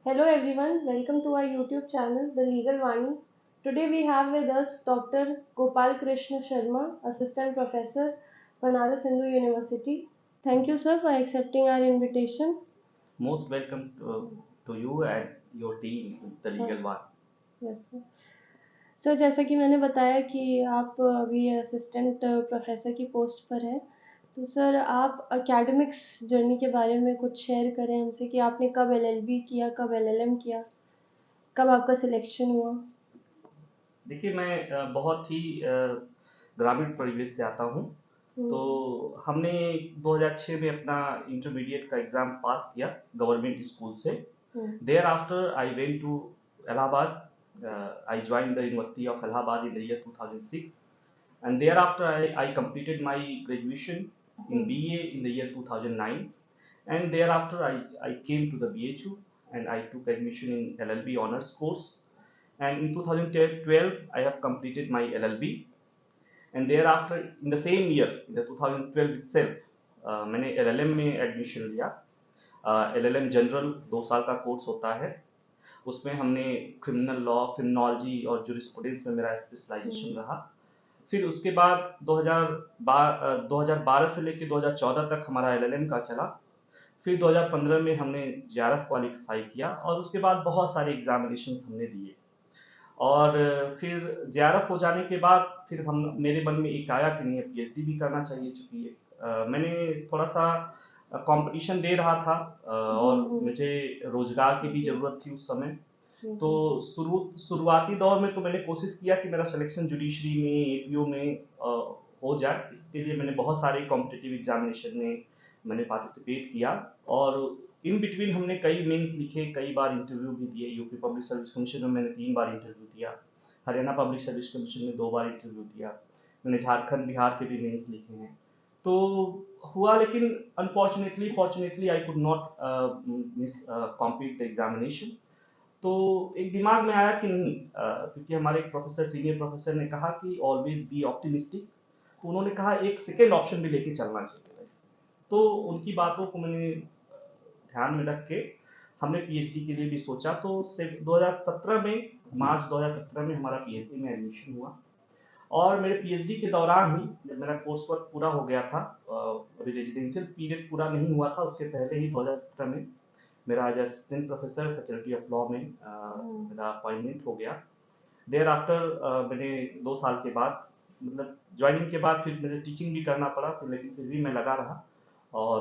Hello everyone, welcome to our YouTube channel, The Legal Vani. Today we have with us Dr. Gopal Krishna Sharma, Assistant Professor, Banaras Hindu University. Thank you, sir, for accepting our invitation. Most welcome to you and your team, the Legal One. Yes, sir. Sir जैसा कि मैंने बताया कि आप अभी assistant professor की post पर हैं, तो सर आप एकेडमिक्स जर्नी के बारे में कुछ शेयर करें हमसे कि आपने कब एलएलबी किया, कब एलएलएम किया, कब आपका सिलेक्शन हुआ। देखिए मैं बहुत ही ग्रामीण परिवेश से आता हूँ। तो हमने 2006 में अपना इंटरमीडिएट का एग्ज़ाम पास किया गवर्नमेंट स्कूल से। Thereafter I went to Allahabad. I joined the University of Allahabad in the year 2006, and thereafter I completed my graduation in BA in the year 2009, and thereafter I came to the BHU and I took admission in LLB honors course, and in 2012 I have completed my LLB, and thereafter in the same year in the 2012 itself मैंने LLM में admission लिया। LLM general 2 साल का course होता है। उसमें हमने criminal law, criminology और जूरिस्प्रूडेंस में मेरा स्पेशलाइजेशन रहा। फिर उसके बाद 2012 से लेकर 2014 तक हमारा एलएलएम का चला। फिर 2015 में हमने जेआरएफ क्वालिफाई किया और उसके बाद बहुत सारे एग्जामिनेशंस हमने दिए। और फिर जेआरएफ हो जाने के बाद फिर हम मेरे मन में एक आया कि नहीं पीएचडी भी करना चाहिए, चूंकि मैंने थोड़ा सा कंपटीशन दे रहा था और मुझे रोजगार की भी जरूरत थी उस समय। तो शुरुआती दौर में तो मैंने कोशिश किया कि मेरा सिलेक्शन जुडिशरी में, एपीओ में हो जाए। इसके लिए मैंने बहुत सारे कॉम्पिटिटिव एग्जामिनेशन में मैंने पार्टिसिपेट किया और इन बिटवीन हमने कई मेंस लिखे, कई बार इंटरव्यू भी दिए। यूपी पब्लिक सर्विस कमीशन में मैंने 3 बार इंटरव्यू दिया, हरियाणा पब्लिक सर्विस कमीशन में 2 बार इंटरव्यू दिया, मैंने झारखंड बिहार के भी मेंस लिखे हैं। तो हुआ, लेकिन unfortunately fortunately I could not compete the examination. तो एक दिमाग में आया कि नहीं, क्योंकि हमारे एक प्रोफेसर, सीनियर प्रोफेसर ने कहा कि ऑलवेज बी ऑप्टिमिस्टिक। तो उन्होंने कहा एक सेकेंड ऑप्शन भी लेके चलना चाहिए। तो उनकी बातों को मैंने ध्यान में रख के हमने पीएचडी के लिए भी सोचा। तो 2017 में, मार्च 2017 में हमारा पीएचडी में एडमिशन हुआ। और मेरे पीएचडी के दौरान ही जब मेरा कोर्स वर्क पूरा हो गया था, अभी रेजिडेंशियल पीरियड पूरा नहीं हुआ था, उसके पहले ही 2017 में मेरा as assistant professor faculty of law में मेरा अपॉइंटमेंट हो गया। देयर आफ्टर मैंने 2 साल के बाद, मतलब ज्वाइनिंग के बाद, फिर मुझे टीचिंग भी करना पड़ा, लेकिन फिर भी मैं लगा रहा। और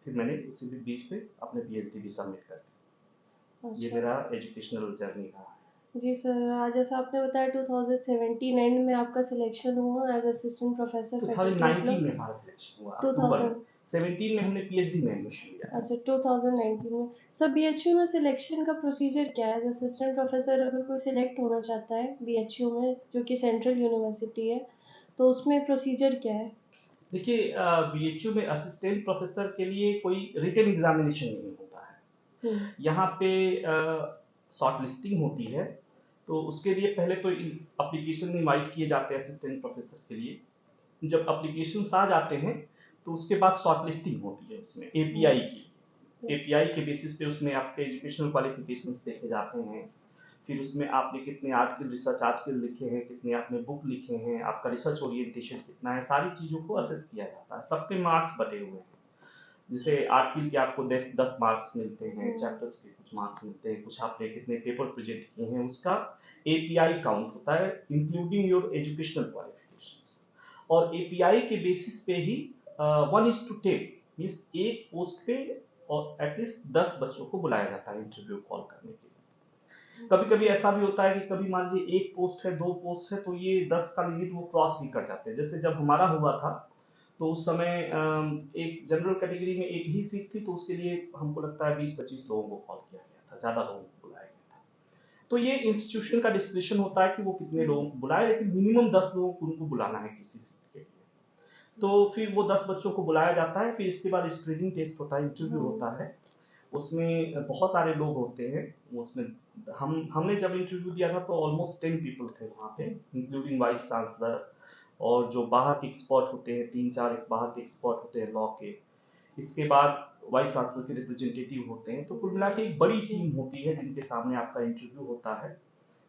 फिर मैंने उसी बीच में अपने पीएचडी भी सबमिट कर दी। ये मेरा एजुकेशनल जर्नी रहा। जी सर, आज जैसा आपने बताया 2017 एंड में आपका सिलेक्शन हुआ as assistant professor faculty of law. 2019 में हमारा सिलेक्शन हुआ, अक्टूबर में। 17 में हमने पीएचडी में एडमिशन लिया। अच्छा, 2019 में। सर बीएचयू में सिलेक्शन का प्रोसीजर क्या है? एज असिस्टेंट प्रोफेसर अगर कोई सिलेक्ट होना चाहता है बीएचयू में, जो कि सेंट्रल यूनिवर्सिटी है, तो उसमें प्रोसीजर क्या है? देखिए, बीएचयू में असिस्टेंट प्रोफेसर के लिए कोई रिटन एग्जामिनेशन नहीं होता है। यहाँ पे शॉर्ट लिस्टिंग होती है। तो उसके लिए पहले तो एप्लीकेशन इनवाइट किए जाते हैं असिस्टेंट प्रोफेसर के लिए। जब एप्लीकेशन आ जाते हैं तो उसके बाद शॉर्ट लिस्टिंग होती है उसमें एपीआई की। एपीआई के बेसिस पे उसमें आपके एजुकेशनल क्वालिफिकेशंस देखे जाते हैं। फिर उसमें आपने कितने आर्टिकल, रिसर्च आर्टिकल लिखे हैं, कितने आपने बुक लिखे हैं, आपका रिसर्च ओरिएंटेशन कितना है, सारी चीज़ों को असेस किया जाता है। सबके मार्क्स बटे हुए हैं। जैसे आर्टिकल के आपको 10 मार्क्स मिलते हैं, चैप्टर्स के कुछ मार्क्स मिलते हैं, कुछ आपने कितने पेपर प्रेजेंट किए हैं, उसका एपीआई काउंट होता है, इंक्लूडिंग योर एजुकेशनल क्वालिफिकेशंस। और एपीआई के बेसिस पे ही 1:10 मीन्स एक पोस्ट पे और एटलीस्ट 10 बच्चों को बुलाया जाता है इंटरव्यू कॉल करने के लिए। कभी कभी ऐसा भी होता है कि कभी मान लीजिए 1 पोस्ट है, 2 पोस्ट है, तो ये 10 का लिमिट वो क्रॉस भी कर जाते हैं। जैसे जब हमारा हुआ था तो उस समय एक जनरल कैटेगरी में एक ही सीट थी, तो उसके लिए हमको लगता है 20-25 लोगों को कॉल किया गया था, ज़्यादा लोगों को बुलाया गया था। तो ये इंस्टीट्यूशन का डिस्क्रिप्शन होता है कि वो कितने लोगों को बुलाए, लेकिन मिनिमम 10 लोगों को उनको बुलाना है किसी सीट के लिए। तो फिर वो 10 बच्चों को बुलाया जाता है। फिर इसके बाद स्क्रीनिंग टेस्ट होता है, इंटरव्यू होता है। उसमें बहुत सारे लोग होते हैं। उसमें हमने जब इंटरव्यू दिया था तो ऑलमोस्ट 10 पीपल थे वहाँ पे, इंक्लूडिंग वाइस चांसलर और जो बाहर के एक्सपर्ट होते हैं, 3-4 बाहर के एक्सपर्ट होते हैं लॉ के। इसके बाद वाइस चांसलर के रिप्रेजेंटेटिव होते हैं। तो कुल मिला के एक बड़ी टीम होती है जिनके सामने आपका इंटरव्यू होता है।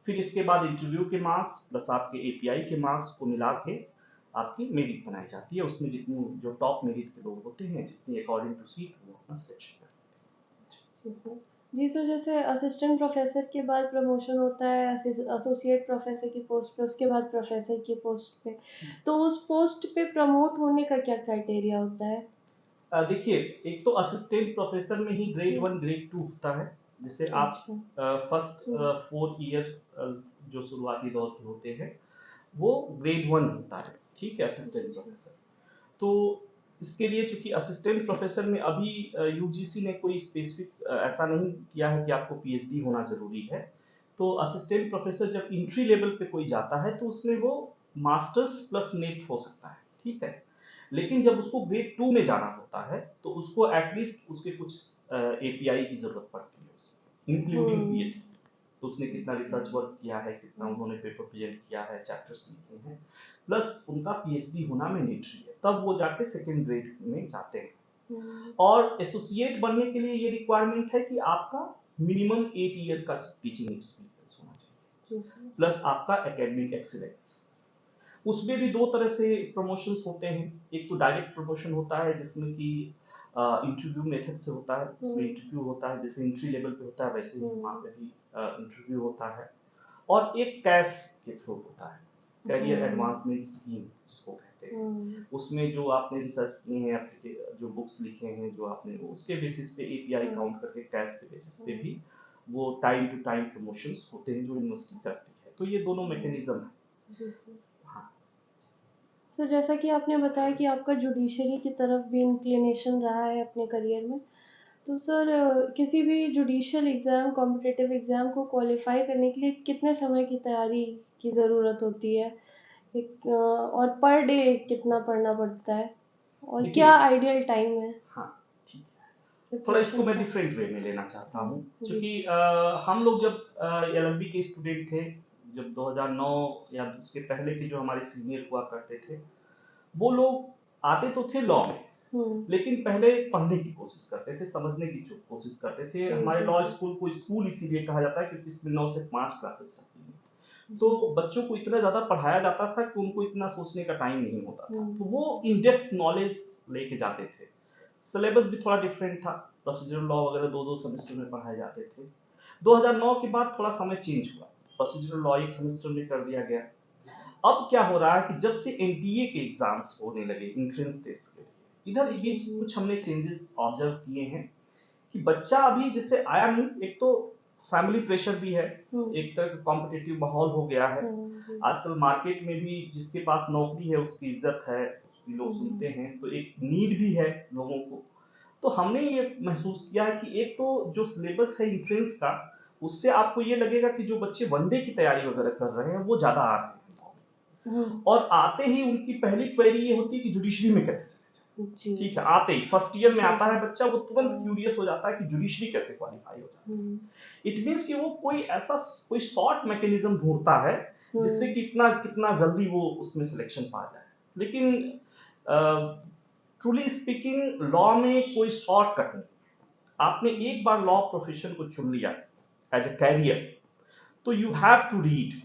फिर इसके बाद इंटरव्यू के मार्क्स प्लस आपके एपीआई के मार्क्स को मिला के आपकी मेरिट बनाई जाती है। उसमें जितनी जो टॉप मेरिट के लोग होते हैं, जितनी अकॉर्डिंग टू सीट, वो अपना सिलेक्शन करते जी जी सर, जैसे असिस्टेंट प्रोफेसर के बाद प्रमोशन होता है एसोसिएट प्रोफेसर की पोस्ट पे, उसके बाद प्रोफेसर की पोस्ट पे, हैं। तो उस पोस्ट पे प्रमोट होने का क्या क्राइटेरिया होता है? देखिए, एक तो असिस्टेंट प्रोफेसर में ही ग्रेड 1 ग्रेड 2 होता है। जैसे आप अच्छा। फर्स्ट हम्म 4 ईयर जो शुरुआती दौर के होते हैं, वो ग्रेड 1 होता है, ठीक है, असिस्टेंट अच्छा। प्रोफेसर। तो इसके लिए चूंकि असिस्टेंट प्रोफेसर में अभी यूजीसी ने कोई स्पेसिफिक ऐसा नहीं किया है कि आपको पीएचडी होना जरूरी है। तो असिस्टेंट प्रोफेसर जब इंट्री लेवल पे कोई जाता है तो उसमें वो मास्टर्स प्लस नेट हो सकता है, ठीक है। लेकिन जब उसको ग्रेड 2 में जाना होता है तो उसको एटलीस्ट उसके कुछ एपीआई की जरूरत पड़ती है उसमें, इंक्लूडिंग हम्म पीएचडी। तो उसने कितना रिसर्च वर्क किया है, कितना हम्म उन्होंने पेपर प्रेजेंट किया है, चैप्टर्स लिखे हैं, प्लस उनका पीएचडी होना मैंडेटरी है, तब वो जाके सेकेंड ग्रेड में जाते हैं। हम्म और एसोसिएट बनने के लिए ये रिक्वायरमेंट है कि आपका मिनिमम 8 ईयर का टीचिंग एक्सपीरियंस होना चाहिए, जी सर। प्लस आपका एकेडमिक एक्सीलेंस। उसमें भी दो तरह से प्रमोशंस होते हैं। एक तो डायरेक्ट प्रमोशन होता है जिसमें कि इंटरव्यू मेथड से होता है। उसमें हम्म इंटरव्यू होता है जैसे एंट्री लेवल पे होता है, वैसे ही वहाँ हम्म पे भी इंटरव्यू होता है। और एक कैश के थ्रू होता है, करियर हम्म एडवांसमेंट स्कीम जिसको कहते हैं। हम्म उसमें जो आपने रिसर्च किए हैं, जो बुक्स लिखे हैं, जो आपने, उसके बेसिस पे एपीआई हम्म काउंट करके कैश के बेसिस पे हम्म भी वो टाइम टू टाइम प्रमोशंस होते हैं जो यूनिवर्सिटी करती है। तो ये दोनों हम्म, मैकेनिज्म है। जी सर। हाँ। सर, जैसा कि आपने बताया कि आपका जुडिशरी की तरफ भी इंक्लिनेशन रहा है अपने करियर में, तो सर किसी भी जुडिशियल एग्ज़ाम, कॉम्पिटिटिव एग्ज़ाम को क्वालिफाई करने के लिए कितने समय की तैयारी की ज़रूरत होती है? और पर डे कितना पढ़ना पड़ता है? और क्या देखिए, आइडियल टाइम है हाँ, ठीक है। थोड़ा इसको प्रिपरेशन मैं का? डिफरेंट वे में लेना चाहता हूँ, जी क्योंकि सर। हम लोग जब एलएलबी के स्टूडेंट थे, जब 2009 या उसके पहले के जो हमारे सीनियर हुआ करते थे, वो लोग आते तो थे लॉ में, हुँ, लेकिन पहले पढ़ने की कोशिश करते थे, समझने की कोशिश करते थे। जी, हमारे जी, लॉ जी। स्कूल को स्कूल इसीलिए कहा जाता है क्योंकि इसमें 9 से 5 क्लासेस चलती हैं। तो जी। बच्चों को इतना ज़्यादा पढ़ाया जाता था कि उनको इतना सोचने का टाइम नहीं होता था। तो हुँ, वो इन डेप्थ नॉलेज लेके जाते थे। सिलेबस भी थोड़ा डिफरेंट था, प्रोसीजरल लॉ वगैरह 2-2 सेमेस्टर में पढ़ाए जाते थे। 2009 के बाद थोड़ा समय चेंज हुआ, प्रोसीजरल लॉ एक सेमेस्टर में कर दिया गया। अब क्या हो रहा है कि जब से एनडीए के एग्जाम्स होने लगे एंट्रेंस टेस्ट के लिए, इधर जी, बीच जी। कुछ हमने चेंजेस ऑब्जर्व किए हैं कि बच्चा अभी जिससे आया नहीं, एक तो फैमिली प्रेशर भी है, हुँ, एक तरह का कॉम्पिटिटिव माहौल हो गया है। जी। आजकल मार्केट में भी जिसके पास नौकरी है उसकी इज्जत है, उसकी लोग हुँ, सुनते हैं, तो एक नीड भी है लोगों को। तो हमने ये महसूस किया है कि एक तो जो सिलेबस है इंट्रेंस का, उससे आपको ये लगेगा कि जो बच्चे वनडे की तैयारी वगैरह कर रहे हैं वो ज्यादा आ रहे हैं, हुँ, और आते ही उनकी पहली क्वेरी ये होती है कि जुडिशरी में कैसे चले जी। जाए। ठीक है, आते ही फर्स्ट ईयर में जी, आता जी। है बच्चा, वो तुरंत हाँ, क्यूरियस हो जाता है कि जुडिशरी कैसे क्वालिफाई हो जाए। हुँ, इट मीन्स कि वो कोई ऐसा कोई शॉर्ट मैकेनिज्म ढूंढता है जिससे हुँ, कितना कितना जल्दी वो उसमें सिलेक्शन पा जाए। लेकिन ट्रूली स्पीकिंग लॉ में कोई शॉर्टकट नहीं। आपने एक बार लॉ प्रोफेशन को चुन लिया एज ए कैरियर, तो you have to read,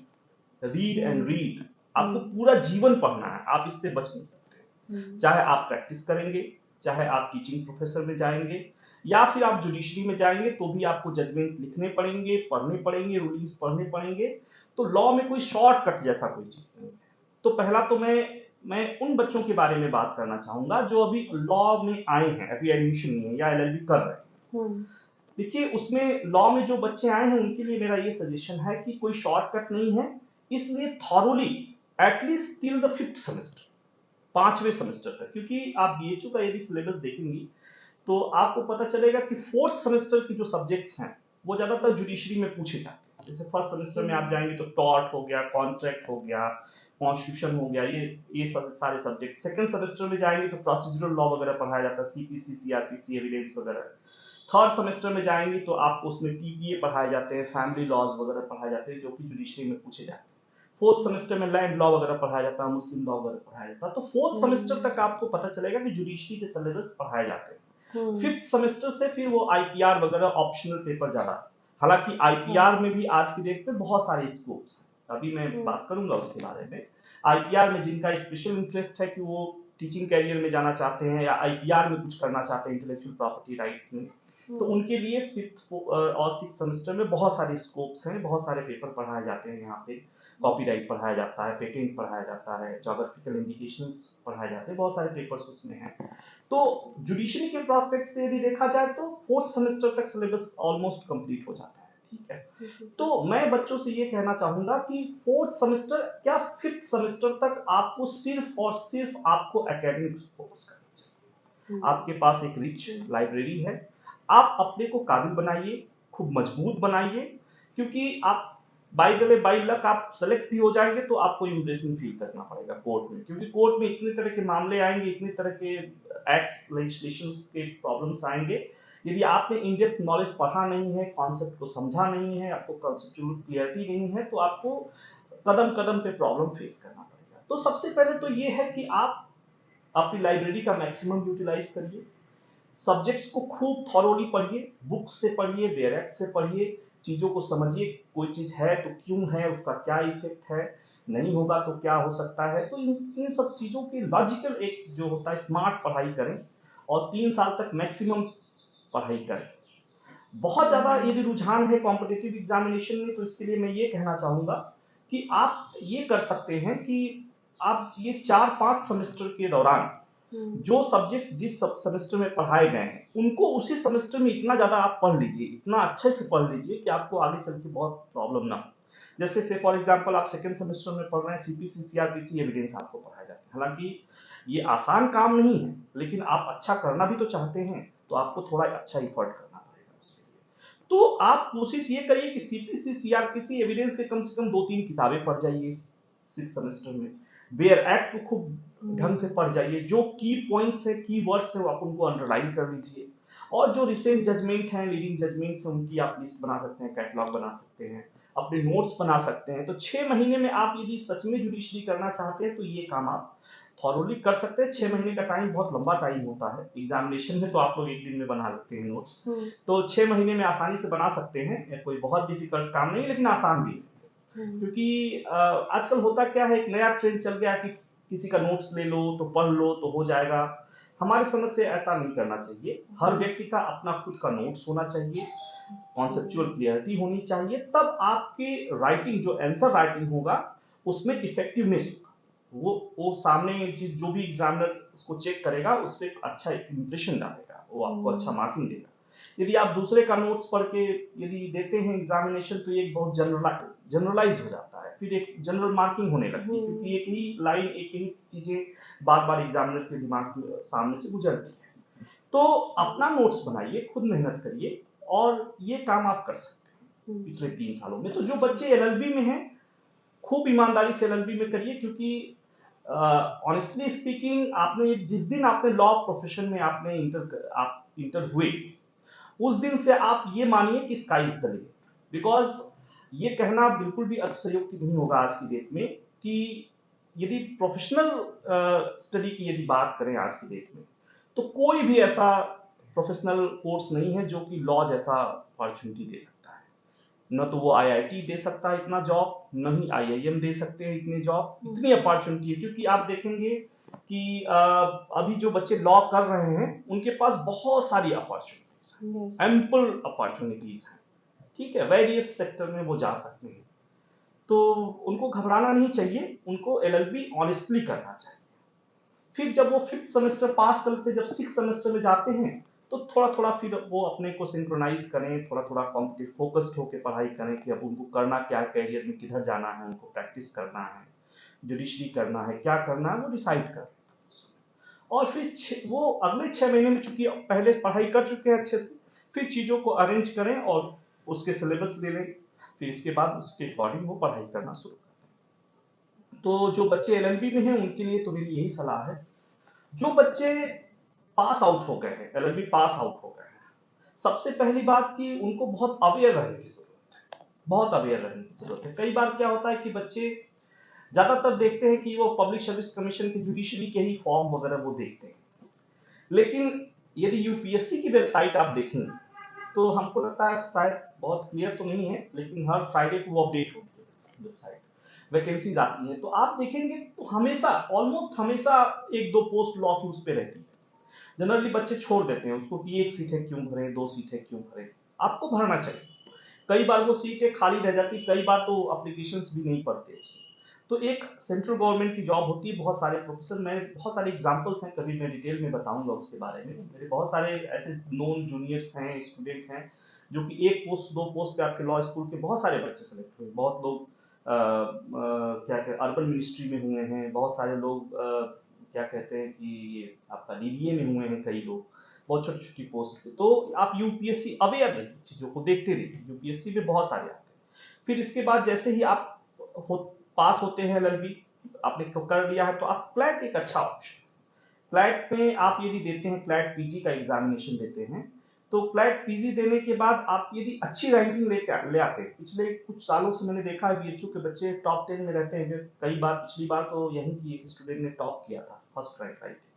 read and hmm, read. आपको हुँ, पूरा जीवन पढ़ना है, आप इससे बच नहीं सकते। हुँ, चाहे आप प्रैक्टिस करेंगे, चाहे आप टीचिंग प्रोफेसर में जाएंगे, या फिर आप जुडिशरी में जाएंगे, तो भी आपको जजमेंट लिखने पड़ेंगे, पढ़ने पड़ेंगे, रूलिंग्स पढ़ने पड़ेंगे। तो लॉ में कोई शॉर्टकट जैसा कोई चीज नहीं है। तो पहला तो मैं उन बच्चों के बारे में बात करना चाहूंगा जो अभी लॉ में आए हैं, अभी एडमिशन नहीं है या एलएलबी कर रहे हैं। हुँ, देखिए, उसमें लॉ में जो बच्चे आए हैं उनके लिए मेरा ये सजेशन है कि कोई शॉर्टकट नहीं है, इसलिए thoroughly at least till the 5th semester, 5वें सेमेस्टर तक। क्योंकि आप बीएचयू का यदि सिलेबस देखेंगी तो आपको पता चलेगा कि 4th सेमेस्टर की जो सब्जेक्ट्स हैं वो ज्यादातर जुडिशरी में पूछे जाते हैं। जैसे फर्स्ट सेमेस्टर में आप हुँ, जाएंगे तो टॉर्ट हो गया, कॉन्ट्रैक्ट हो गया, कॉन्स्टिट्यूशन हो गया, ये सारे सब्जेक्ट। सेकंड सेमेस्टर में जाएंगे तो प्रोसीजरल लॉ वगैरह पढ़ाया जाता है, सीपीसी, सीआरपीसी, एविडेंस वगैरह। थर्ड सेमेस्टर में जाएंगे तो आपको उसमें टीपीए पढ़ाए जाते हैं, फैमिली लॉज वगैरह पढ़ाए जाते हैं जो कि जुडिशरी में पूछे जाते हैं। फोर्थ सेमेस्टर में लैंड लॉ वगैरह पढ़ाया जाता है, मुस्लिम लॉ वगैरह पढ़ाया जाता है। तो फोर्थ सेमेस्टर हुँ, तक आपको पता चलेगा कि जुडिशरी के सिलेबस पढ़ाए जाते हैं। फिफ्थ सेमेस्टर से फिर वो आईपीआर वगैरह ऑप्शनल पेपर जा रहा है। हालांकि आईपीआर में भी आज की डेट में बहुत सारे स्कोप्स हैं, अभी मैं बात करूंगा उसके बारे में। आईपीआर में जिनका स्पेशल इंटरेस्ट है कि वो टीचिंग कैरियर में जाना चाहते हैं या आईपीआर में कुछ करना चाहते हैं इंटेलेक्चुअल प्रॉपर्टी राइट्स में, तो उनके लिए फिफ्थ और सिक्स सेमेस्टर में बहुत सारे स्कोप्स हैं, बहुत सारे पेपर पढ़ाए जाते हैं। यहाँ पे कॉपीराइट पढ़ाया जाता है, पेटेंट पढ़ाया जाता है, जोग्राफिकल इंडिकेशंस पढ़ाए जाते हैं, बहुत सारे पेपर्स उसमें हैं। तो जुडिशरी के प्रोस्पेक्ट से यदि देखा जाए तो फोर्थ सेमेस्टर तक सिलेबस ऑलमोस्ट कंप्लीट हो जाता है। ठीक है, तो मैं बच्चों से ये कहना चाहूंगा कि फोर्थ सेमेस्टर क्या फिफ्थ सेमेस्टर तक आपको सिर्फ और सिर्फ आपको एकेडमिक फोकस करना चाहिए। आपके पास एक रिच लाइब्रेरी है, आप अपने को काबिल बनाइए, खूब मजबूत बनाइए, क्योंकि आप by the way by luck आप सेलेक्ट भी हो जाएंगे तो आपको इम्प्रेशन फील करना पड़ेगा कोर्ट में, क्योंकि कोर्ट में इतने तरह के मामले आएंगे, इतने तरह के एक्ट्स लेजिस्लेशंस के प्रॉब्लम्स आएंगे। यदि आपने इन डेप्थ नॉलेज पढ़ा नहीं है, कॉन्सेप्ट को समझा नहीं है, आपको कॉन्सेप्चुअल क्लियरिटी नहीं है, तो आपको कदम कदम पे प्रॉब्लम फेस करना पड़ेगा। तो सबसे पहले तो ये है कि आप अपनी लाइब्रेरी का मैक्सिमम यूटिलाइज करिए, सब्जेक्ट्स को खूब थॉरोली पढ़िए, बुक से पढ़िए, वेरेट से पढ़िए, चीजों को समझिए, कोई चीज है तो क्यों है, उसका क्या इफेक्ट है, नहीं होगा तो क्या हो सकता है। तो इन सब चीजों की लॉजिकल एक जो होता है स्मार्ट पढ़ाई करें और 3 साल तक मैक्सिमम पढ़ाई करें। बहुत ज्यादा यदि रुझान है कॉम्पिटिटिव एग्जामिनेशन में, तो इसके लिए मैं ये कहना चाहूंगा कि आप ये कर सकते हैं कि आप ये 4-5 सेमेस्टर के दौरान जो सब्जेक्ट्स जिस सेमेस्टर में पढ़ाए गए हैं उनको उसी सेमेस्टर में इतना ज्यादा आप पढ़ लीजिए, इतना अच्छे से पढ़ लीजिए कि आपको आगे चल के बहुत प्रॉब्लम ना हो। जैसे से फॉर एग्जांपल आप सेकंड सेमेस्टर में पढ़ रहे हैं, सीपीसी सीआरपीसी एविडेंस आपको पढ़ाया जाता है। हालांकि ये आसान काम नहीं है, लेकिन आप अच्छा करना भी तो चाहते हैं, तो आपको थोड़ा अच्छा एफर्ट करना पड़ेगा उसके लिए। तो आप कोशिश ये करिए कि सीपीसी सीआरपीसी एविडेंस के कम से कम 2-3 किताबें पढ़ जाइए सिक्स सेमेस्टर में। बेयर एक्ट को खूब ढंग से पढ़ जाइए, जो की पॉइंट्स है, की वर्ड्स है, आप उनको अंडरलाइन कर लीजिए। और जो रिसेंट जजमेंट है, लीडिंग जजमेंट्स है, उनकी आप लिस्ट बना सकते हैं, कैटलॉग बना सकते हैं, अपने नोट्स बना सकते हैं। तो 6 महीने में आप यदि सच में जुडिशरी करना चाहते हैं तो ये काम आप थॉरोली कर सकते हैं। 6 महीने का टाइम बहुत लंबा टाइम होता है, एग्जामिनेशन में तो आप लोग एक दिन में बना लेते हैं नोट्स, तो 6 महीने में आसानी से बना सकते हैं, कोई बहुत डिफिकल्ट काम नहीं, लेकिन आसान भी। क्योंकि आजकल होता क्या है, एक नया ट्रेंड चल गया कि किसी का नोट्स ले लो तो पढ़ लो तो हो जाएगा। हमारी समझ से ऐसा नहीं करना चाहिए। हर व्यक्ति का अपना खुद का नोट्स होना चाहिए, कॉन्सेप्चुअल क्लियरिटी होनी चाहिए, तब आपके राइटिंग जो आंसर राइटिंग होगा उसमें इफेक्टिवनेस होगा। वो सामने चीज जो भी एग्जामिनर उसको चेक करेगा उस पर अच्छा इंप्रेशन डालेगा, वो आपको अच्छा मार्किंग देगा। यदि आप दूसरे का नोट्स पढ़ के यदि देते हैं एग्जामिनेशन, तो ये बहुत जनरलाइज हो जाता है, फिर एक जनरल मार्किंग होने लगती है, क्योंकि एक ही लाइन, एक ही चीजें बार बार एग्जामिनर के दिमाग में सामने से गुजरती है। तो अपना नोट्स बनाइए, खुद मेहनत करिए, और ये काम आप कर सकते हैं पिछले 3 सालों में। तो जो बच्चे एलएलबी में हैं, खूब ईमानदारी से एलएलबी में करिए, क्योंकि ऑनेस्टली स्पीकिंग आपने जिस दिन आपने लॉ प्रोफेशन में आपने इंटर हुए, उस दिन से आप ये मानिए कि sky is the limit. Because ये कहना बिल्कुल भी अतिशयोक्ति नहीं होगा आज की डेट में कि यदि प्रोफेशनल स्टडी की यदि बात करें आज की डेट में, तो कोई भी ऐसा प्रोफेशनल कोर्स नहीं है जो कि लॉ जैसा अपॉर्चुनिटी दे सकता है। न तो वो आईआईटी दे सकता है इतना जॉब, न ही आईआईएम दे सकते हैं इतने जॉब, इतनी अपॉर्चुनिटी है। क्योंकि आप देखेंगे कि अभी जो बच्चे लॉ कर रहे हैं उनके पास बहुत सारी अपॉर्चुनिटीज हैं, एम्पल अपॉर्चुनिटीज हैं। ठीक है, वेरियस सेक्टर में वो जा सकते हैं, तो उनको घबराना नहीं चाहिए, उनको एलएलबी ऑनेस्टली करना चाहिए। फिर जब वो 5th सेमेस्टर पास करते, जब 6th सेमेस्टर में जाते हैं, तो थोड़ा थोड़ा फिर वो अपने को सिंक्रोनाइज करें, थोड़ा थोड़ा कॉम्पिटिटिव फोकस्ड होकर पढ़ाई करें कि अब उनको करना क्या है, कैरियर में किधर जाना है, उनको प्रैक्टिस करना है, जुडिशरी करना है, क्या करना है, वो डिसाइड कर। और फिर वो अगले 6 महीने में चूंकि पहले पढ़ाई कर चुके हैं अच्छे से, फिर चीजों को अरेंज करें और उसके सिलेबस ले लें, फिर इसके बाद उसके अकॉर्डिंग वो पढ़ाई करना शुरू करें। तो जो बच्चे एलएलबी में हैं उनके लिए तो मेरी यही सलाह है। जो बच्चे पास आउट हो गए हैं, एलएलबी पास आउट हो गए हैं, सबसे पहली बात कि उनको बहुत अवेयर रहने की जरूरत है, बहुत अवेयर रहने की जरूरत है। कई बार क्या होता है कि बच्चे ज्यादातर देखते हैं कि वो पब्लिक सर्विस कमीशन की जुडिशरी के ही फॉर्म वगैरह वो देखते हैं, लेकिन यदि यूपीएससी की वेबसाइट आप देखेंगे तो हमको लगता है शायद बहुत क्लियर तो नहीं है, लेकिन हर फ्राइडे को वो अपडेट होती है वेबसाइट, वैकेंसीज आती हैं, तो आप देखेंगे तो हमेशा, ऑलमोस्ट हमेशा एक दो पोस्ट लॉ की उस पर रहती है। जनरली बच्चे छोड़ देते हैं उसको कि एक सीट है क्यों भरें, दो सीट है क्यों भरें, आपको भरना चाहिए। कई बार वो सीटें खाली रह जाती, कई बार तो अप्लीकेशंस भी नहीं पड़ते उसमें। तो एक सेंट्रल गवर्नमेंट की जॉब होती है, बहुत सारे प्रोफेसर, मैं बहुत सारे एग्जांपल्स हैं, कभी मैं डिटेल में बताऊंगा उसके बारे में। मेरे बहुत सारे ऐसे नॉन जूनियर्स हैं, स्टूडेंट हैं, जो कि एक पोस्ट दो पोस्ट पे आपके लॉ स्कूल के बहुत सारे बच्चे सेलेक्ट हुए। बहुत लोग क्या कहते हैं अर्बन मिनिस्ट्री में हुए हैं, बहुत सारे लोग क्या कहते हैं कि ये आपका डीडीए में हुए हैं, कई लोग बहुत छोटी छोटी पोस्ट पे। तो आप यूपीएससी अवेयर रहिए, चीजों को देखते रहिए, यूपीएससी में बहुत सारे आते हैं। फिर इसके बाद जैसे ही आप पास होते हैं एलएलबी, आपने कर लिया है, तो आप क्लैट एक अच्छा ऑप्शन। क्लैट में आप यदि देते हैं, क्लैट पीजी का एग्जामिनेशन देते हैं, तो क्लैट पीजी देने के बाद आप यदि अच्छी रैंकिंग ले आते हैं, पिछले कुछ सालों से मैंने देखा है बीएचयू के बच्चे टॉप 10 में रहते हैं। कई बार, पिछली बार तो यहीं की एक स्टूडेंट ने टॉप किया था, फर्स्ट रैंक आई थी।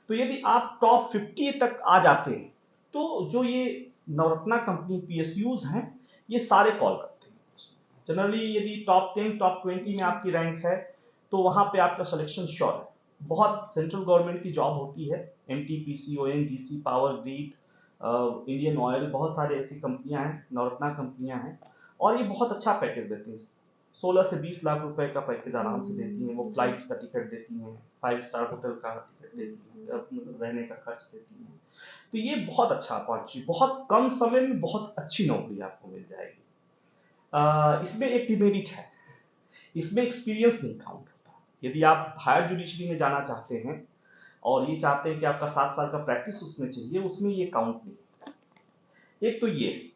तो यदि आप टॉप 50 तक आ जाते हैं, तो जो ये नवरत्ना कंपनी पीएसयूज हैं, ये सारे कॉल करते हैं। जनरली यदि टॉप 10 टॉप 20 में आपकी रैंक है, तो वहां पे आपका सिलेक्शन श्योर है। बहुत सेंट्रल गवर्नमेंट की जॉब होती है, NTPC, ONGC, power grid, Indian oil, बहुत सारी ऐसी कंपनियां हैं, नवरत्ना कंपनियां हैं, और ये बहुत अच्छा पैकेज देती हैं। 16 से 20 लाख रुपए का पैकेज आराम से देती हैं। वो फ्लाइट्स का टिकट देती हैं, 5 स्टार होटल का टिकट देती हैं, रहने का खर्च देती हैं। तो ये बहुत अच्छा अपॉर्चुनिटी, बहुत कम समय में बहुत अच्छी नौकरी आपको मिल जाएगी। इसमें एक डिमेरिट है, इसमें एक्सपीरियंस नहीं काउंट होता। यदि आप हायर जुडिशरी में जाना चाहते हैं और ये चाहते हैं कि आपका 7 साल का प्रैक्टिस उसमें चाहिए, उसमें ये काउंट नहीं। एक तो ये,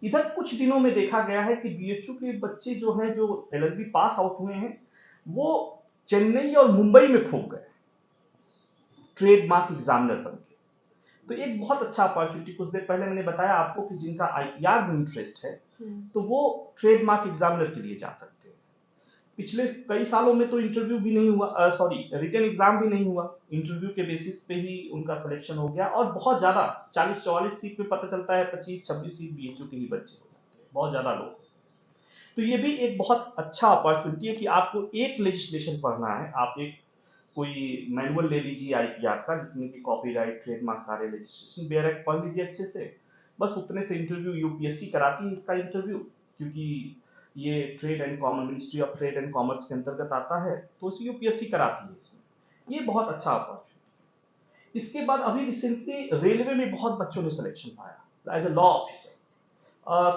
इधर कुछ दिनों में देखा गया है कि बीएचयू के बच्चे जो हैं, जो एलएलबी पास आउट हुए हैं, वो चेन्नई और मुंबई में फूंक गए ट्रेडमार्क एग्जामिनर बन के। तो एक बहुत अच्छा अपॉर्चुनिटी, कुछ देर पहले मैंने बताया आपको कि जिनका आईपीआर में इंटरेस्ट है, तो वो ट्रेडमार्क एग्जामिनर के लिए जा सकते हैं। पिछले कई सालों में तो इंटरव्यू भी नहीं हुआ, सॉरी, रिटन एग्जाम भी नहीं हुआ, इंटरव्यू के बेसिस पे ही उनका सिलेक्शन हो गया, और बहुत ज्यादा 40-44 सीट में पता चलता है 25-26 सीट बीएचयू के ही बच्चे हो जाते हैं, बहुत ज्यादा लोग। तो ये भी एक बहुत अच्छा अपॉर्चुनिटी है कि आपको एक लेजिस्लेशन पढ़ना है। आप एक कोई मैनुअल ले लीजिए आईपीआर का, जिसमें कि कॉपीराइट, ट्रेडमार्क, सारे लेजिस्लेशन बेयर एक्ट पढ़ लीजिए अच्छे से। बस उतने से इंटरव्यू यूपीएससी कराती है इसका इंटरव्यू, क्योंकि ये trade and commerce, ministry of trade and commerce के अंतर्गत आता है, तो इसे यूपीएससी कराती है इसमें। ये बहुत अच्छा अपॉर्चुनिटी। इसके बाद अभी रिसेंटली रेलवे में बहुत बच्चों ने सिलेक्शन पाया एज ए लॉ ऑफिसर।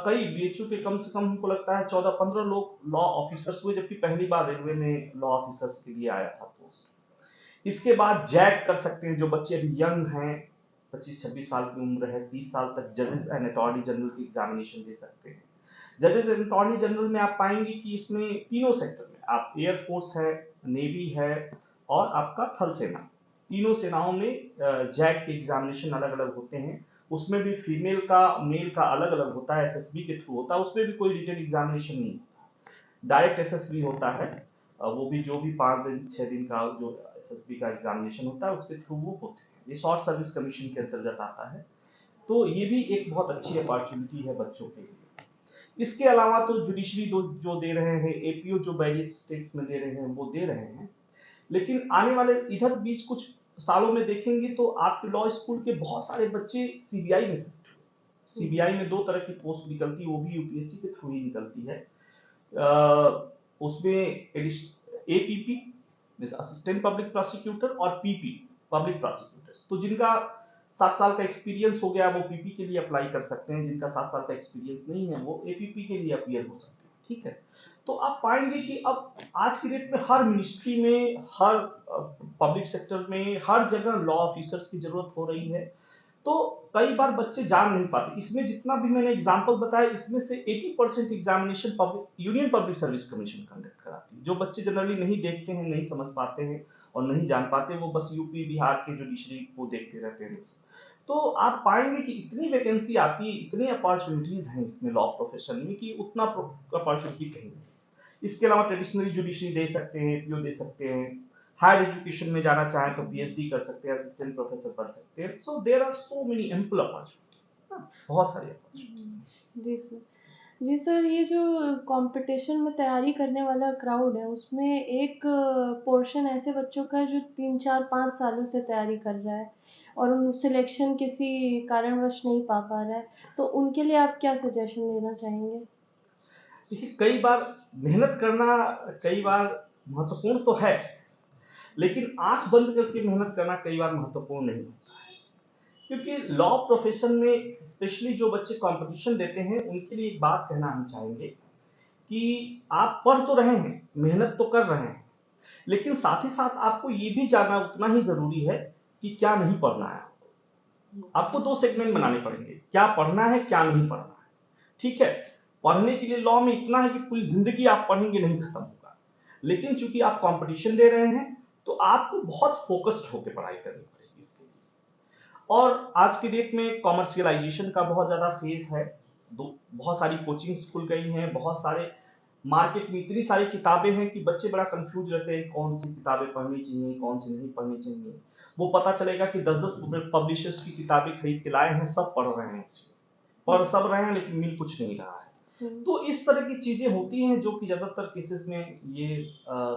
कई बीएचयू के कम से कम हमको लगता है 14-15 लोग लॉ ऑफिसर्स हुए, जबकि पहली बार रेलवे में लॉ ऑफिसर्स के लिए आया था पोस्ट। इसके बाद जैक कर सकते हैं जो बच्चे अभी यंग हैं, 25-26 साल की उम्र है, 30 साल तक जजेस एंड अटॉर्नी जनरल की एग्जामिनेशन दे सकते हैं। जजेस एंड अटॉर्नी जनरल में आप पाएंगे कि इसमें तीनों सेक्टर में, आप एयरफोर्स है, नेवी है, और आपका थल सेना, तीनों सेनाओं में जैक के एग्जामिनेशन अलग अलग होते हैं। उसमें भी फीमेल का मेल का अलग अलग होता है, एसएसबी के थ्रू होता है, उसमें भी कोई रिटन एग्जामिनेशन नहीं होता, डायरेक्ट एसएसबी होता है। वो भी जो भी 5 दिन 6 दिन का जो एसएसबी का एग्जामिनेशन होता है उसके थ्रू वो होते हैं। ये शॉर्ट सर्विस कमीशन के अंतर्गत आता है। तो ये भी एक बहुत अच्छी अपॉर्चुनिटी है बच्चों के लिए। इसके अलावा तो जुडिशरी जो दे रहे हैं, एपीओ जो वेरियस स्टेट्स में दे रहे हैं वो दे रहे हैं, लेकिन आने वाले इधर बीच कुछ सालों में देखेंगे तो आपके लॉ स्कूल के बहुत सारे बच्चे सीबीआई में सेलेक्ट हुए। सीबीआई में 2 तरह की पोस्ट निकलती है, वो भी यूपीएससी के थ्रू ही निकलती है। उसमें एपीपी असिस्टेंट पब्लिक प्रोसिक्यूटर और पीपी पब्लिक प्रोसिक्यूटर्स। तो जिनका 7 साल का एक्सपीरियंस हो गया वो पीपी के लिए अप्लाई कर सकते हैं, जिनका 7 साल का एक्सपीरियंस नहीं है वो एपीपी के लिए अपीयर हो सकते हैं। ठीक है, तो आप पाएंगे कि अब आज की डेट में हर मिनिस्ट्री में, हर पब्लिक सेक्टर में, हर जगह लॉ ऑफिसर्स की जरूरत हो रही है। तो कई बार बच्चे जान नहीं पाते। इसमें जितना भी मैंने एग्जांपल बताया, इसमें से 80% examination union public service commission conduct कराती है। जो बच्चे जनरली नहीं देखते हैं, नहीं समझ पाते हैं और नहीं जान पाते, वो बस यूपी बिहार के जुडिशरी को देखते रहते हैं। तो आप पाएंगे कि इतनी वैकेंसी आती है, इतने अपॉर्चुनिटीज हैं इसमें लॉ प्रोफेशन में कि उतना अपॉर्चुनिटी कहीं नहीं। इसके अलावा ट्रेडिशनली जुडिशरी दे सकते हैं, एपीओ दे सकते हैं, हायर एजुकेशन में जाना चाहें तो पीएचडी कर सकते हैं, असिस्टेंट प्रोफेसर कर सकते हैं। So there are so many ample opportunity, बहुत सारी अपॉर्चुनिटीज। जी सर। जी सर, ये जो कंपटीशन में तैयारी करने वाला क्राउड है, उसमें एक पोर्शन ऐसे बच्चों का है जो 3 4 5 सालों से तैयारी कर रहा है और उन सिलेक्शन किसी कारणवश नहीं पा रहा है, तो उनके लिए आप क्या सजेशन देना चाहेंगे? देखिए, कई बार मेहनत करना कई बार महत्वपूर्ण तो है, लेकिन आंख बंद करके मेहनत करना कई बार महत्वपूर्ण नहीं होता है। क्योंकि लॉ प्रोफेशन में स्पेशली जो बच्चे कंपटीशन देते हैं उनके लिए एक बात कहना हम चाहेंगे कि आप पढ़ तो रहे हैं, मेहनत तो कर रहे हैं, लेकिन साथ ही साथ आपको ये भी जानना उतना ही जरूरी है कि क्या नहीं पढ़ना है। आपको 2 सेगमेंट बनाने पड़ेंगे, क्या पढ़ना है, क्या नहीं पढ़ना है। ठीक है, पढ़ने के लिए लॉ में इतना है कि पूरी जिंदगी आप पढ़ेंगे नहीं खत्म होगा, लेकिन चूंकि आप कंपटीशन दे रहे हैं तो आपको बहुत फोकस्ड होकर पढ़ाई करनी पड़ेगी इसके लिए। और आज की डेट में कॉमर्शियलाइजेशन का बहुत ज्यादा फेज है, बहुत सारी कोचिंग स्कूल गई हैं, बहुत सारे मार्केट में इतनी सारी किताबें हैं कि बच्चे बड़ा कंफ्यूज रहते हैं कौन सी किताबें पढ़नी चाहिए, कौन सी नहीं पढ़नी चाहिए। वो पता चलेगा कि 10-10 पब्लिशर्स की किताबें खरीद के लाए हैं, सब पढ़ रहे हैं, पढ़ सब रहे हैं, लेकिन मिल कुछ नहीं रहा है। तो इस तरह की चीजें होती हैं जो कि ज्यादातर केसेस में ये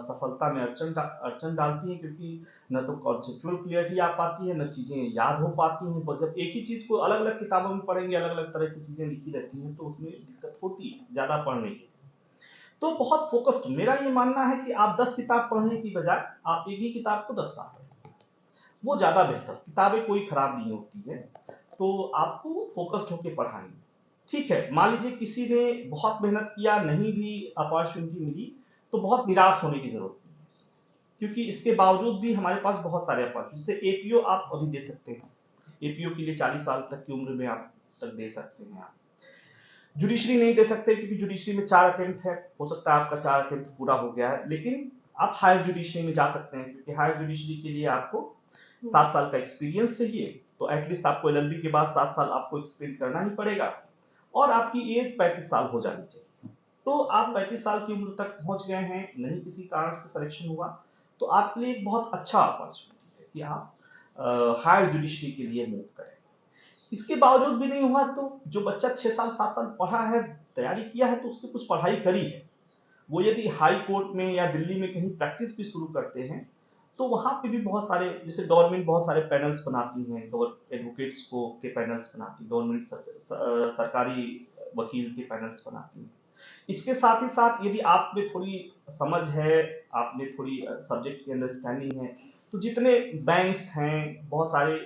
सफलता में अड़चन डालती हैं, क्योंकि न तो कॉन्सेप्चुअल क्लियरिटी आ पाती है, न चीजें याद हो पाती हैं। और जब एक ही चीज को अलग अलग किताबों में पढ़ेंगे, अलग अलग तरह से चीजें लिखी रहती हैं, तो उसमें दिक्कत होती है ज्यादा पढ़ने की। तो बहुत फोकस्ड, मेरा ये मानना है कि आप 10 किताब पढ़ने की बजाय आप एक ही किताब को 10 बार पढ़ें, वो ज्यादा बेहतर। किताबें कोई खराब नहीं होती है, तो आपको फोकस्ड होकर पढ़ानी। ठीक है, मान लीजिए किसी ने बहुत मेहनत किया, नहीं भी अपॉर्चुनिटी मिली, तो बहुत निराश होने की जरूरत नहीं है, क्योंकि इसके बावजूद भी हमारे पास बहुत सारे अपॉर्चुनिटी। जैसे एपीओ आप अभी दे सकते हैं, एपीओ के लिए 40 साल तक की उम्र में आप तक दे सकते हैं। आप जुडिशरी नहीं दे सकते, क्योंकि जुडिशरी में 4 अटेम्प्ट है, हो सकता है आपका 4 अटेम्प्ट पूरा हो गया है, लेकिन आप हायर जुडिशरी में जा सकते हैं, क्योंकि हायर जुडिशरी के लिए आपको 7 साल का एक्सपीरियंस चाहिए। तो एटलीस्ट आपको एलएलबी के बाद 7 साल आपको एक्सपीरियंस करना ही पड़ेगा, और आपकी एज 35 साल हो जानी चाहिए। तो आप 35 साल की उम्र तक पहुंच गए हैं, नहीं किसी कारण से सिलेक्शन हुआ, तो आपके लिए एक बहुत अच्छा अपॉर्चुनिटी है कि आप हायर जुडिशरी के लिए मूव करें। इसके बावजूद भी नहीं हुआ, तो जो बच्चा 6 साल 7 साल पढ़ा है, तैयारी किया है, तो उसने कुछ पढ़ाई करी है, वो यदि हाई कोर्ट में या दिल्ली में कहीं प्रैक्टिस भी शुरू करते हैं, तो वहां पे भी बहुत सारे, जैसे गवर्नमेंट बहुत सारे पैनल्स बनाती हैं, एडवोकेट्स को के पैनल्स बनाती है गवर्नमेंट, सरकारी वकील के पैनल्स बनाती हैं। इसके साथ ही साथ यदि आप में थोड़ी समझ है, आप में थोड़ी सब्जेक्ट की अंडरस्टैंडिंग है, तो जितने बैंक्स हैं, बहुत सारे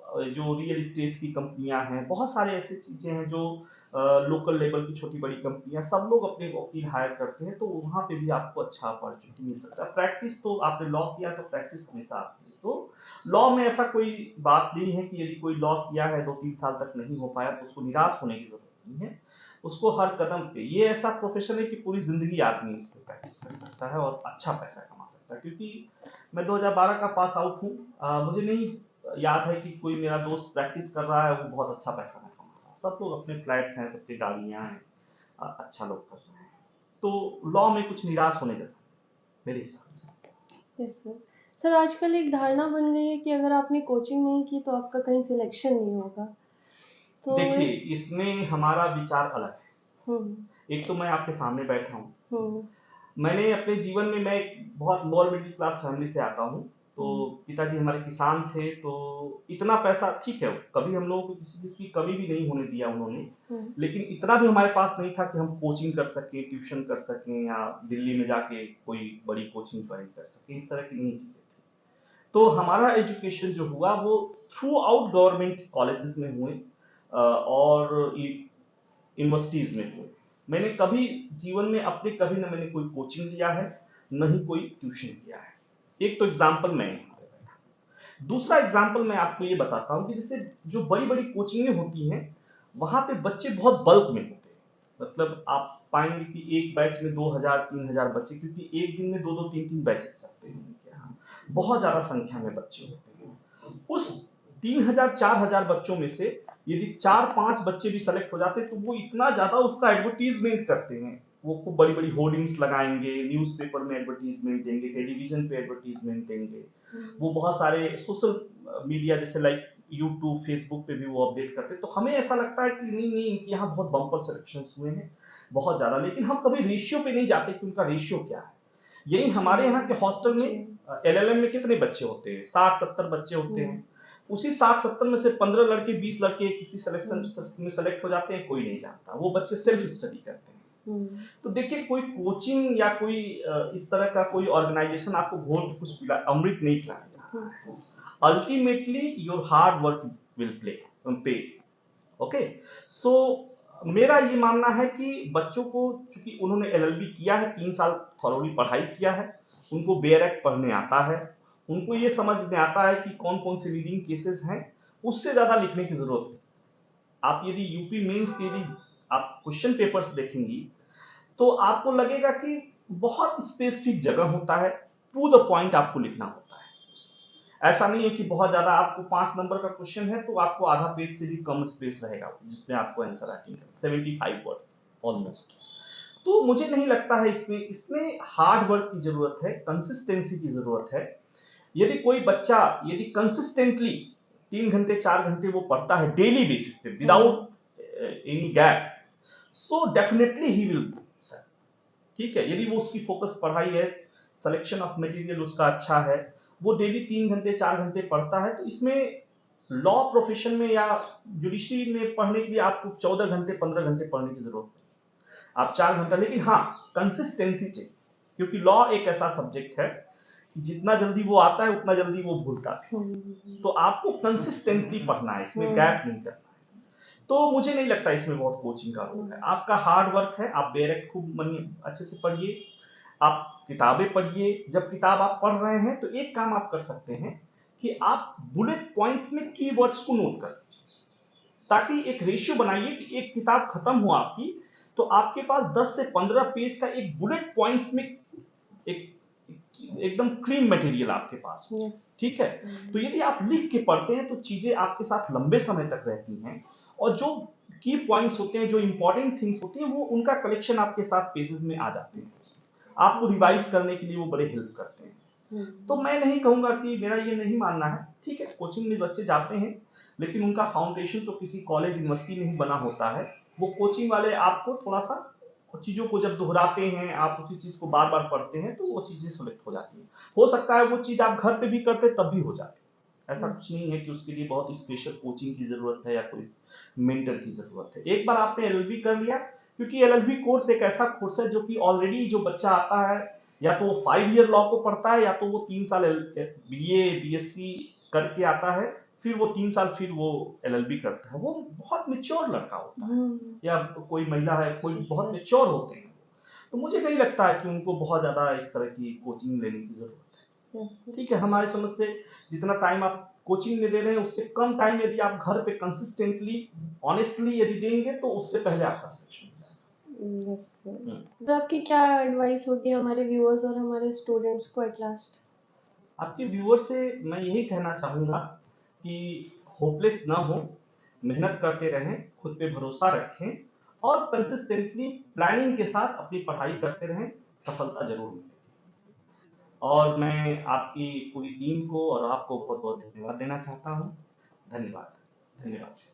जो रियल इस्टेट की कंपनियां हैं, बहुत सारे ऐसी चीजें हैं जो लोकल लेवल की छोटी बड़ी कंपनियां, सब लोग अपने वकील हायर करते हैं, तो वहां पे भी आपको अच्छा अपॉर्चुनिटी मिल सकता है। प्रैक्टिस तो आपने लॉ किया तो प्रैक्टिस हमेशा आपकी, तो लॉ में ऐसा कोई बात नहीं है कि यदि कोई लॉ किया है 2-3 साल तक नहीं हो पाया तो उसको निराश होने की जरूरत नहीं है। उसको हर कदम पे, ये ऐसा प्रोफेशन है कि पूरी जिंदगी आदमी इसमें प्रैक्टिस कर सकता है और अच्छा पैसा कमा सकता है। क्योंकि मैं 2012 का पास आउट हूँ, मुझे नहीं याद है कि कोई मेरा दोस्त प्रैक्टिस कर रहा है वो बहुत अच्छा पैसा नहीं कमा रहा। सब लोग अपने फ्लैट्स हैं, सबकी गाड़ियां हैं, अच्छा लोग कर रहे हैं। तो लॉ में कुछ निराश होने जैसा मेरे हिसाब से। Yes sir. सर, आजकल एक धारणा बन गई है कि अगर आपने कोचिंग नहीं की तो आपका कहीं सिलेक्शन नहीं होगा, तो देखिए, इस इसमें हमारा विचार अलग है। एक तो मैं आपके सामने बैठा हूँ, मैंने अपने जीवन में, मैं एक बहुत लोअर मिडिल क्लास फैमिली से आता हूँ, तो पिताजी हमारे किसान थे, तो इतना पैसा, ठीक है, कभी हम लोगों को किसी चीज की कमी भी नहीं होने दिया उन्होंने, लेकिन इतना भी हमारे पास नहीं था कि हम कोचिंग कर सकें, ट्यूशन कर सकें, या दिल्ली में जाके कोई बड़ी कोचिंग ज्वाइन कर सकें, इस तरह की नहीं चीजें थी। तो हमारा एजुकेशन जो हुआ वो थ्रू आउट गवर्नमेंट कॉलेजेस में हुए और यूनिवर्सिटीज में हुए। मैंने कभी जीवन में अपने, कभी ना मैंने कोई कोचिंग लिया है, न ही कोई ट्यूशन लिया है। एक तो एग्जाम्पल मैं यहाँ पे बैठा। दूसरा एग्जाम्पल मैं आपको ये बताता हूँ कि जैसे जो बड़ी बड़ी कोचिंगें होती हैं, वहां पे बच्चे बहुत बल्क में होते हैं। मतलब आप पाएंगे कि एक बैच में 2000-3000 बच्चे, क्योंकि एक दिन में 2-2, 3-3 बैचेस चलते हैं उनके यहाँ, बहुत ज्यादा संख्या में बच्चे होते हैं। उस 3000-4000 बच्चों में से यदि 4-5 बच्चे भी सेलेक्ट हो जाते, तो वो इतना ज्यादा उसका एडवर्टीजमेंट करते हैं वो खूब बड़ी बड़ी होर्डिंग्स लगाएंगे, न्यूज़पेपर में एडवर्टीजमेंट देंगे, टेलीविजन पे एडवर्टीजमेंट देंगे, वो बहुत सारे सोशल मीडिया जैसे लाइक यूट्यूब फेसबुक पे भी वो अपडेट करते हैं। तो हमें ऐसा लगता है कि नहीं नहीं इनके यहाँ बहुत बम्पर सिलेक्शन हुए हैं बहुत ज़्यादा, लेकिन हम कभी रेशियो पे नहीं जाते कि उनका रेशियो क्या है। यही हमारे यहाँ के हॉस्टल में एलएलएम में कितने बच्चे होते हैं, 60-70 बच्चे होते हैं, उसी 60-70 में से 15 लड़के 20 लड़के किसी सिलेक्शन में सेलेक्ट हो जाते हैं, कोई नहीं जानता, वो बच्चे सेल्फ स्टडी करते हैं। तो देखिए कोई कोचिंग या कोई इस तरह का कोई ऑर्गेनाइजेशन आपको घोल के कुछ अमृत नहीं खिलाना चाहता है। Ultimately your hard work will pay. Okay, so मेरा ये मानना है कि बच्चों को, क्योंकि उन्होंने एलएलबी किया है, 3 साल थॉरोली पढ़ाई किया है, उनको बेयर एक्ट पढ़ने आता है, उनको ये समझ में आता है कि कौन कौन से लीडिंग केसेस हैं, उससे ज्यादा लिखने की जरूरत है। आप यदि यूपी मेंस के यदि आप क्वेश्चन पेपर्स देखेंगी तो आपको लगेगा कि बहुत स्पेसिफिक जगह होता है, टू द पॉइंट आपको लिखना होता है। ऐसा नहीं है कि बहुत ज्यादा आपको 5 नंबर का क्वेश्चन है तो आपको आधा पेज से भी कम स्पेस रहेगा जिसमें आपको आंसर राइटिंग है, 75 वर्ड्स ऑलमोस्ट। तो मुझे नहीं लगता है इसमें हार्ड वर्क की जरूरत है, कंसिस्टेंसी की जरूरत है। यदि कोई बच्चा यदि कंसिस्टेंटली 3 घंटे 4 घंटे वो पढ़ता है डेली बेसिस पे without any gap, so definitely he will, ठीक है। यदि वो उसकी फोकस पढ़ाई है, सिलेक्शन ऑफ मटेरियल उसका अच्छा है, वो डेली 3 घंटे 4 घंटे पढ़ता है, तो इसमें लॉ प्रोफेशन में या जुडिशरी में पढ़ने के लिए आपको 14 घंटे 15 घंटे पढ़ने की जरूरत है, आप 4 घंटा, लेकिन हाँ कंसिस्टेंसी चाहिए, क्योंकि लॉ एक ऐसा सब्जेक्ट है कि जितना जल्दी वो आता है उतना जल्दी वो भूलता है, तो आपको कंसिस्टेंटली पढ़ना है, इसमें गैप नहीं करना है। तो मुझे नहीं लगता इसमें बहुत कोचिंग का रोल है, आपका हार्ड वर्क है, आप डायरेक्ट खूब अच्छे से पढ़िए, आप किताबें पढ़िए। जब किताब आप पढ़ रहे हैं तो एक काम आप कर सकते हैं कि आप बुलेट पॉइंट्स में कीवर्ड्स को नोट कर लीजिए, ताकि एक रेशियो बनाइए कि एक किताब खत्म हो आपकी तो आपके पास 10 से 15 पेज का एक बुलेट पॉइंट्स में एक एकदम क्लीन मटेरियल आपके पास हो, ठीक है। तो यदि आप लिख के पढ़ते हैं तो चीजें आपके साथ लंबे समय तक रहती हैं, और जो की पॉइंट्स होते हैं, जो इंपॉर्टेंट थिंग्स होती हैं, वो उनका कलेक्शन आपके साथ पेजेस में आ जाते हैं, आपको रिवाइज करने के लिए वो बड़े हेल्प करते हैं। तो मैं नहीं कहूंगा कि मेरा ये नहीं मानना है, ठीक है कोचिंग में बच्चे जाते हैं, लेकिन उनका फाउंडेशन तो किसी कॉलेज यूनिवर्सिटी में ही बना होता है। वो कोचिंग वाले आपको थोड़ा सा चीजों को जब दोहराते हैं, आप उसी चीज को बार बार पढ़ते हैं, तो वो चीजें सेलेक्ट हो जाती है। हो सकता है वो चीज आप घर पे भी करते तब भी हो जाए, ऐसा कुछ नहीं है कि उसके लिए बहुत स्पेशल कोचिंग की जरूरत है या कोई मेंटर की जरूरत है। एक बार आपने एलएलबी कर लिया, क्योंकि एलएलबी कोर्स एक ऐसा कोर्स है जो कि ऑलरेडी जो बच्चा आता है या तो वो 5 ईयर लॉ को पढ़ता है, या तो वो 3 साल बीए बीएससी करके आता है, फिर वो 3 साल फिर वो एलएलबी करता है। वो बहुत मेच्योर लड़का होता है, या कोई महिला है, कोई बहुत मेच्योर होते हैं। तो मुझे नहीं लगता है कि उनको बहुत ज्यादा इस तरह की कोचिंग लेने की जरूरत है, ठीक है। हमारे समझ से जितना टाइम आप कोचिंग में दे रहे हैं उससे कम टाइम यदि आप घर पे कंसिस्टेंटली ऑनेस्टली यदि देंगे तो उससे पहले आपका सिलेक्शन। तो आपकी क्या एडवाइस होगी हमारे व्यूअर्स और हमारे स्टूडेंट्स को एट लास्ट? आपके व्यूअर्स से मैं यही कहना चाहूंगा कि होपलेस ना हो, मेहनत करते रहें, खुद पे भरोसा रखें, और कंसिस्टेंटली प्लानिंग के साथ अपनी पढ़ाई करते रहें, सफलता जरूर मिलेगी। और मैं आपकी पूरी टीम को और आपको बहुत बहुत धन्यवाद देना चाहता हूँ। धन्यवाद। धन्यवाद।